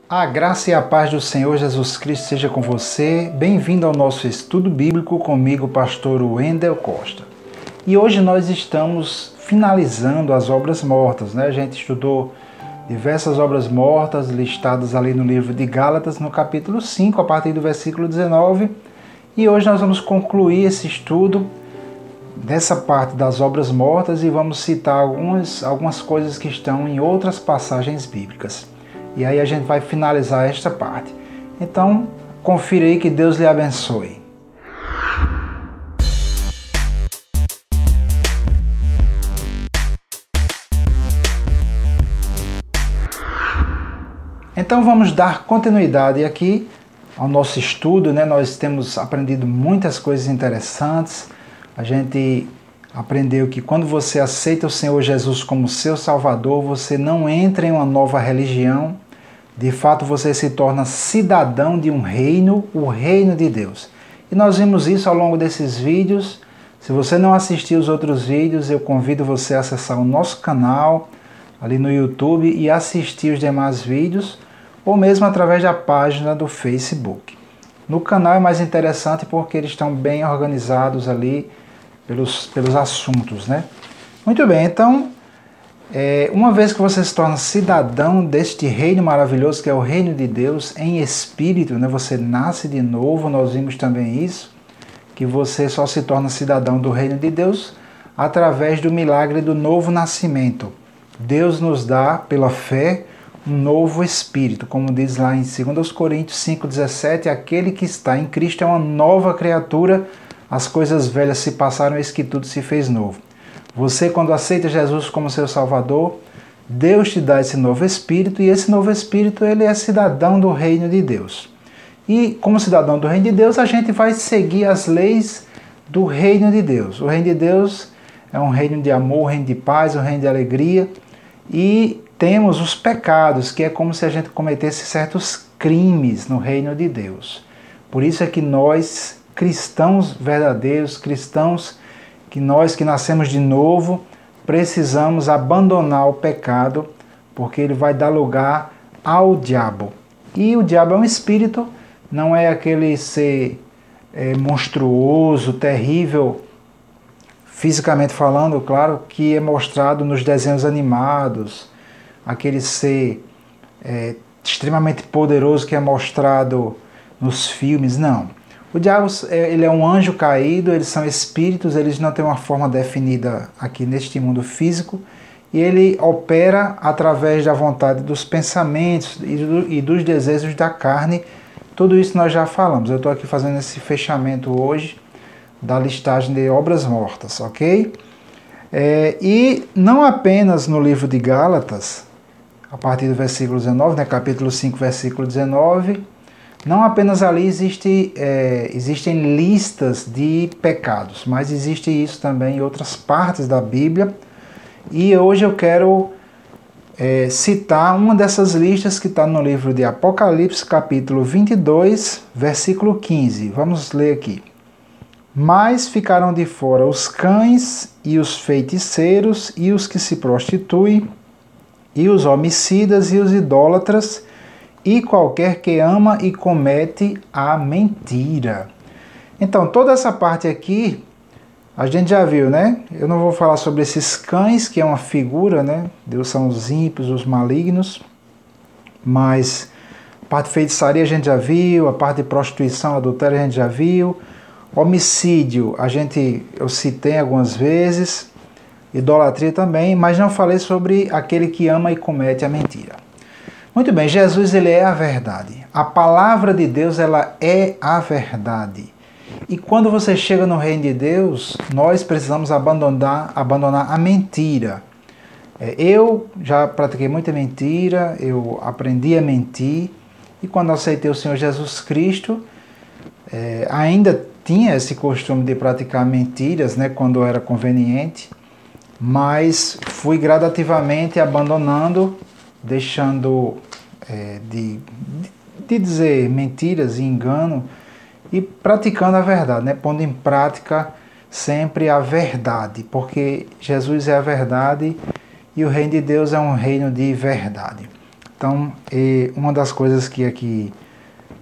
A graça e a paz do Senhor Jesus Cristo seja com você. Bem-vindo ao nosso estudo bíblico comigo, pastor Wendel Costa. E hoje nós estamos finalizando as obras mortas, né? A gente estudou diversas obras mortas listadas ali no livro de Gálatas, no capítulo 5, a partir do versículo 19. E hoje nós vamos concluir esse estudo dessa parte das obras mortas e vamos citar algumas coisas que estão em outras passagens bíblicas. E aí a gente vai finalizar esta parte. Então, confira aí, que Deus lhe abençoe. Então vamos dar continuidade aqui ao nosso estudo, né? Nós temos aprendido muitas coisas interessantes. A gente aprendeu que quando você aceita o Senhor Jesus como seu Salvador, você não entra em uma nova religião. De fato, você se torna cidadão de um reino, o reino de Deus. E nós vimos isso ao longo desses vídeos. Se você não assistiu os outros vídeos, eu convido você a acessar o nosso canal ali no YouTube e assistir os demais vídeos, ou mesmo através da página do Facebook. No canal é mais interessante porque eles estão bem organizados ali pelos assuntos, né? Muito bem, então, uma vez que você se torna cidadão deste reino maravilhoso que é o reino de Deus em espírito, né? Você nasce de novo, nós vimos também isso, que você só se torna cidadão do reino de Deus através do milagre do novo nascimento. Deus nos dá, pela fé, um novo espírito, como diz lá em 2 Coríntios 5,17, aquele que está em Cristo é uma nova criatura, as coisas velhas se passaram, eis que tudo se fez novo. Você, quando aceita Jesus como seu Salvador, Deus te dá esse novo espírito, e esse novo espírito ele é cidadão do reino de Deus. E como cidadão do reino de Deus, a gente vai seguir as leis do reino de Deus. O reino de Deus é um reino de amor, um reino de paz, um reino de alegria, e temos os pecados, que é como se a gente cometesse certos crimes no reino de Deus. Por isso é que nós, cristãos verdadeiros, cristãos nós que nascemos de novo, precisamos abandonar o pecado, porque ele vai dar lugar ao diabo. E o diabo é um espírito, não é aquele ser monstruoso, terrível, fisicamente falando, claro, que é mostrado nos desenhos animados, aquele ser extremamente poderoso que é mostrado nos filmes, não. O diabo ele é um anjo caído, eles são espíritos, eles não têm uma forma definida aqui neste mundo físico, e ele opera através da vontade dos pensamentos e dos desejos da carne. Tudo isso nós já falamos. Eu estou aqui fazendo esse fechamento hoje da listagem de obras mortas, ok? E não apenas no livro de Gálatas, a partir do versículo 19, né, capítulo 5, versículo 19, não apenas ali existem listas de pecados, mas existe isso também em outras partes da Bíblia. E hoje eu quero citar uma dessas listas que está no livro de Apocalipse, capítulo 22, versículo 15. Vamos ler aqui. Mas ficaram de fora os cães e os feiticeiros e os que se prostituem e os homicidas e os idólatras e qualquer que ama e comete a mentira. Então, toda essa parte aqui, a gente já viu, né? Eu não vou falar sobre esses cães, que é uma figura, né? Deus são os ímpios, os malignos. Mas a parte de feitiçaria a gente já viu, a parte de prostituição, adultério a gente já viu. Homicídio, eu citei algumas vezes. Idolatria também, mas não falei sobre aquele que ama e comete a mentira. Muito bem, Jesus ele é a verdade. A palavra de Deus ela é a verdade. E quando você chega no reino de Deus, nós precisamos abandonar a mentira. Eu já pratiquei muita mentira, eu aprendi a mentir, e quando aceitei o Senhor Jesus Cristo, ainda tinha esse costume de praticar mentiras, né, quando era conveniente, mas fui gradativamente abandonando, deixando de dizer mentiras e engano e praticando a verdade, né? Pondo em prática sempre a verdade, porque Jesus é a verdade e o reino de Deus é um reino de verdade. Então, uma das coisas que aqui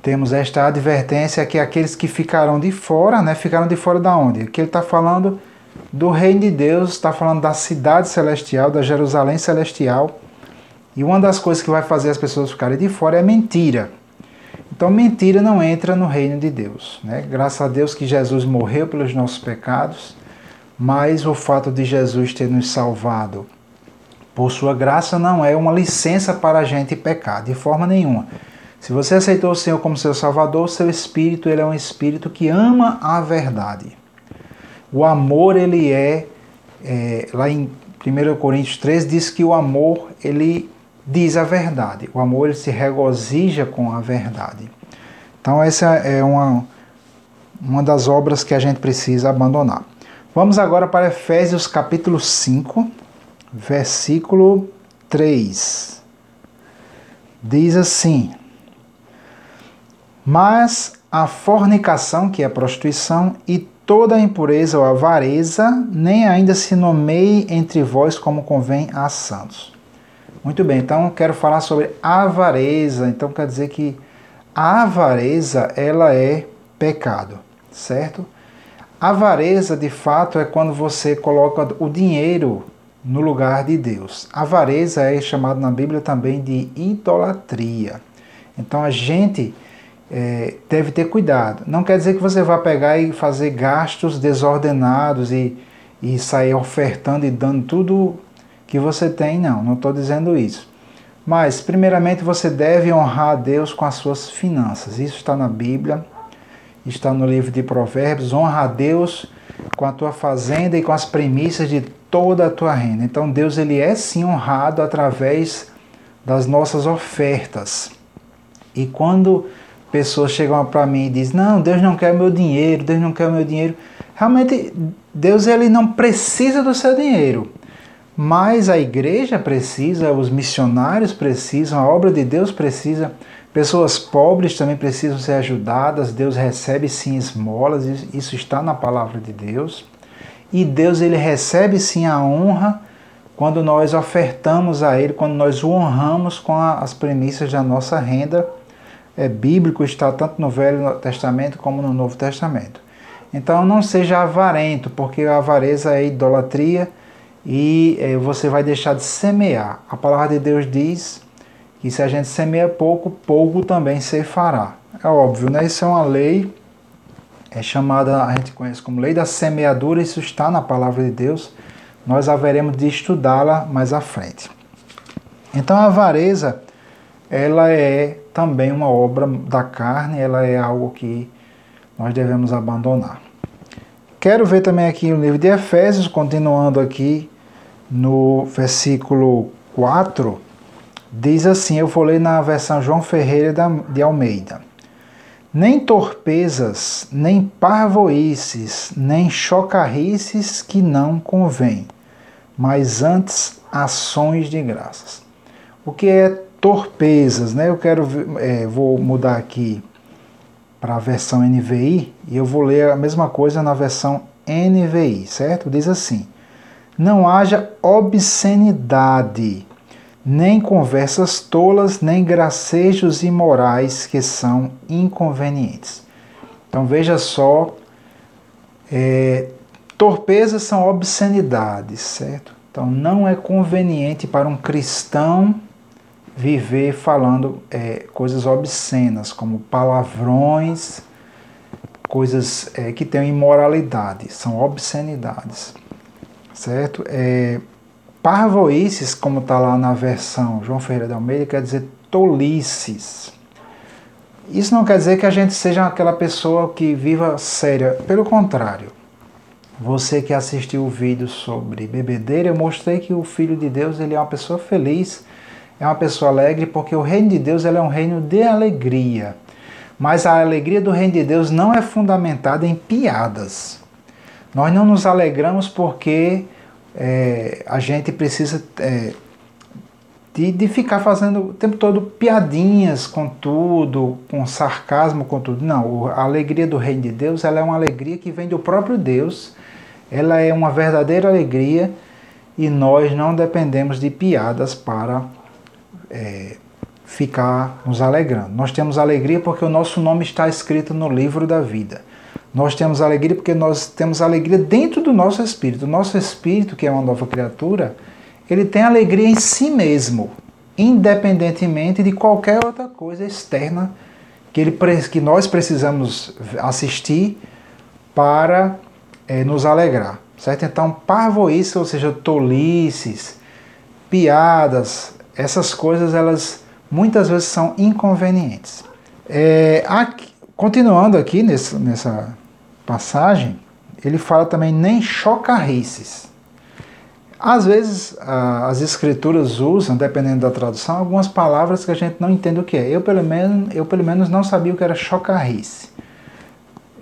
temos esta advertência é que aqueles que ficaram de fora, né? Ficaram de fora da onde? Aqui ele está falando do reino de Deus, está falando da cidade celestial, da Jerusalém celestial. E uma das coisas que vai fazer as pessoas ficarem de fora é mentira. Então, mentira não entra no reino de Deus, né? Graças a Deus que Jesus morreu pelos nossos pecados, mas o fato de Jesus ter nos salvado por sua graça não é uma licença para a gente pecar, de forma nenhuma. Se você aceitou o Senhor como seu Salvador, seu espírito ele é um espírito que ama a verdade. O amor, ele lá em 1 Coríntios 3, diz que o amor, ele diz a verdade. O amor, ele se regozija com a verdade. Então, essa é uma das obras que a gente precisa abandonar. Vamos agora para Efésios capítulo 5, versículo 3. Diz assim: mas a fornicação, que é a prostituição, e toda a impureza ou avareza, nem ainda se nomeie entre vós como convém a santos. Muito bem, então eu quero falar sobre avareza. Então quer dizer que a avareza, ela é pecado, certo? Avareza, de fato, é quando você coloca o dinheiro no lugar de Deus. Avareza é chamado na Bíblia também de idolatria. Então a gente deve ter cuidado. Não quer dizer que você vai pegar e fazer gastos desordenados e sair ofertando e dando tudo que você tem, não estou dizendo isso. Mas, primeiramente, você deve honrar a Deus com as suas finanças. Isso está na Bíblia, está no livro de Provérbios. Honra a Deus com a tua fazenda e com as premissas de toda a tua renda. Então, Deus, ele é sim honrado através das nossas ofertas. E quando pessoas chegam para mim e dizem: não, Deus não quer o meu dinheiro, Deus não quer o meu dinheiro. Realmente, Deus, ele não precisa do seu dinheiro. Mas a igreja precisa, os missionários precisam, a obra de Deus precisa, pessoas pobres também precisam ser ajudadas. Deus recebe sim esmolas, isso está na palavra de Deus. E Deus, ele recebe sim a honra quando nós ofertamos a Ele, quando nós o honramos com as premissas da nossa renda. É bíblico, está tanto no Velho Testamento como no Novo Testamento. Então não seja avarento, porque a avareza é idolatria e você vai deixar de semear. A palavra de Deus diz que se a gente semeia pouco, pouco também se fará. É óbvio, né? Isso é uma lei, é chamada, a gente conhece como lei da semeadura, isso está na palavra de Deus. Nós haveremos de estudá-la mais à frente. Então a avareza, ela é também uma obra da carne, ela é algo que nós devemos abandonar. Quero ver também aqui o livro de Efésios, continuando aqui no versículo 4, diz assim, eu vou ler na versão João Ferreira de Almeida. Nem torpezas, nem parvoices, nem chocarrices que não convém, mas antes ações de graças. O que é torpezas, né? Eu quero vou mudar aqui para a versão NVI e eu vou ler a mesma coisa na versão NVI, certo? Diz assim: não haja obscenidade, nem conversas tolas, nem gracejos imorais que são inconvenientes. Então veja só, torpezas são obscenidades, certo? Então não é conveniente para um cristão viver falando coisas obscenas, como palavrões, coisas que têm imoralidade, são obscenidades, certo? Parvoices, como está lá na versão João Ferreira de Almeida, quer dizer tolices. Isso não quer dizer que a gente seja aquela pessoa que viva séria, pelo contrário. Você que assistiu o vídeo sobre bebedeira, eu mostrei que o Filho de Deus ele é uma pessoa feliz, é uma pessoa alegre, porque o reino de Deus ele é um reino de alegria. Mas a alegria do reino de Deus não é fundamentada em piadas. Nós não nos alegramos porque a gente precisa de ficar fazendo o tempo todo piadinhas com tudo, com sarcasmo com tudo. Não, a alegria do reino de Deus ela é uma alegria que vem do próprio Deus. Ela é uma verdadeira alegria e nós não dependemos de piadas para ficar nos alegrando. Nós temos alegria porque o nosso nome está escrito no livro da vida. Nós temos alegria porque nós temos alegria dentro do nosso espírito. O nosso espírito, que é uma nova criatura, ele tem alegria em si mesmo, independentemente de qualquer outra coisa externa que nós precisamos assistir para nos alegrar, certo? Então, parvoíce, ou seja, tolices, piadas, essas coisas, elas muitas vezes são inconvenientes. Continuando aqui nessa passagem, ele fala também nem chocarrices. Às vezes as escrituras usam, dependendo da tradução, algumas palavras que a gente não entende o que é. Eu pelo menos não sabia o que era chocarrice.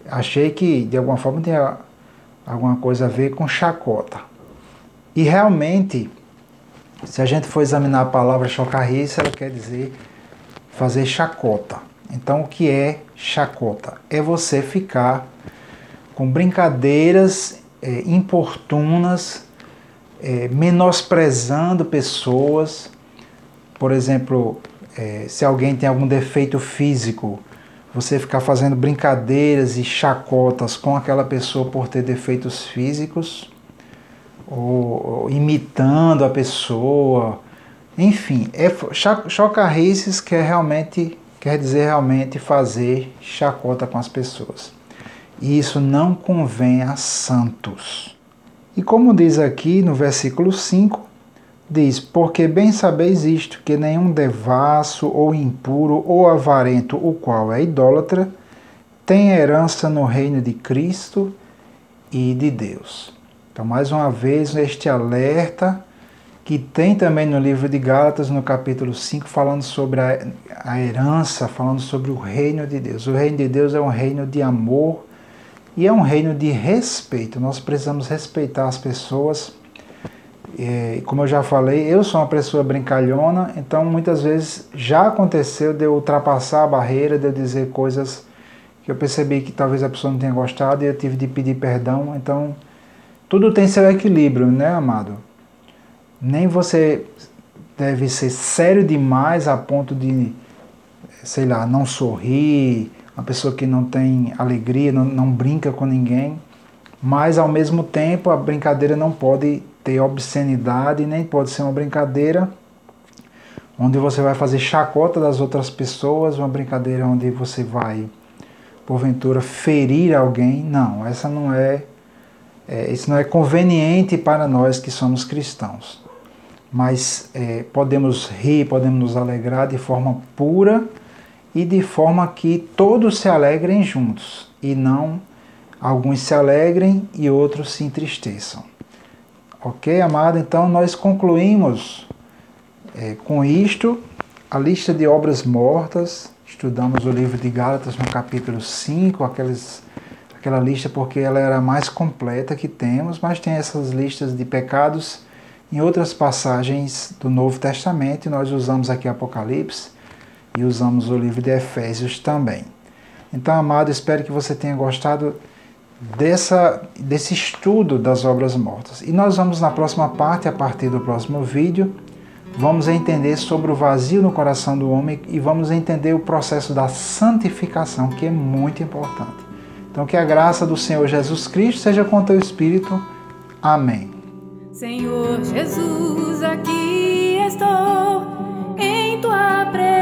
Achei que de alguma forma tinha alguma coisa a ver com chacota. E realmente, se a gente for examinar a palavra chocarrice, ela quer dizer fazer chacota. Então o que é chacota? É você ficar com brincadeiras importunas, menosprezando pessoas. Por exemplo, se alguém tem algum defeito físico, você ficar fazendo brincadeiras e chacotas com aquela pessoa por ter defeitos físicos, ou imitando a pessoa, enfim, chocarrices quer dizer realmente fazer chacota com as pessoas. E isso não convém a santos. E como diz aqui no versículo 5, diz: porque bem sabeis isto, que nenhum devasso, ou impuro, ou avarento, o qual é idólatra, tem herança no reino de Cristo e de Deus. Então, mais uma vez, este alerta que tem também no livro de Gálatas, no capítulo 5, falando sobre a herança, falando sobre o reino de Deus. O reino de Deus é um reino de amor e é um reino de respeito. Nós precisamos respeitar as pessoas. Como eu já falei, eu sou uma pessoa brincalhona, então muitas vezes já aconteceu de eu ultrapassar a barreira, de eu dizer coisas que eu percebi que talvez a pessoa não tenha gostado e eu tive de pedir perdão. Então, tudo tem seu equilíbrio, né, amado? Nem você deve ser sério demais a ponto de, sei lá, não sorrir, uma pessoa que não tem alegria, não brinca com ninguém, mas ao mesmo tempo a brincadeira não pode ter obscenidade, nem pode ser uma brincadeira onde você vai fazer chacota das outras pessoas, uma brincadeira onde você vai, porventura, ferir alguém. Não, isso não é conveniente para nós que somos cristãos. Mas podemos rir, podemos nos alegrar de forma pura e de forma que todos se alegrem juntos, e não alguns se alegrem e outros se entristeçam. Ok, amado? Então nós concluímos com isto a lista de obras mortas. Estudamos o livro de Gálatas no capítulo 5, aquela lista porque ela era a mais completa que temos, mas tem essas listas de pecados em outras passagens do Novo Testamento, e nós usamos aqui Apocalipse e usamos o livro de Efésios também. Então, amado, espero que você tenha gostado desse estudo das obras mortas. E nós vamos na próxima parte, a partir do próximo vídeo, vamos entender sobre o vazio no coração do homem e vamos entender o processo da santificação, que é muito importante. Então, que a graça do Senhor Jesus Cristo seja com o teu espírito. Amém. Senhor Jesus, aqui estou em tua presença.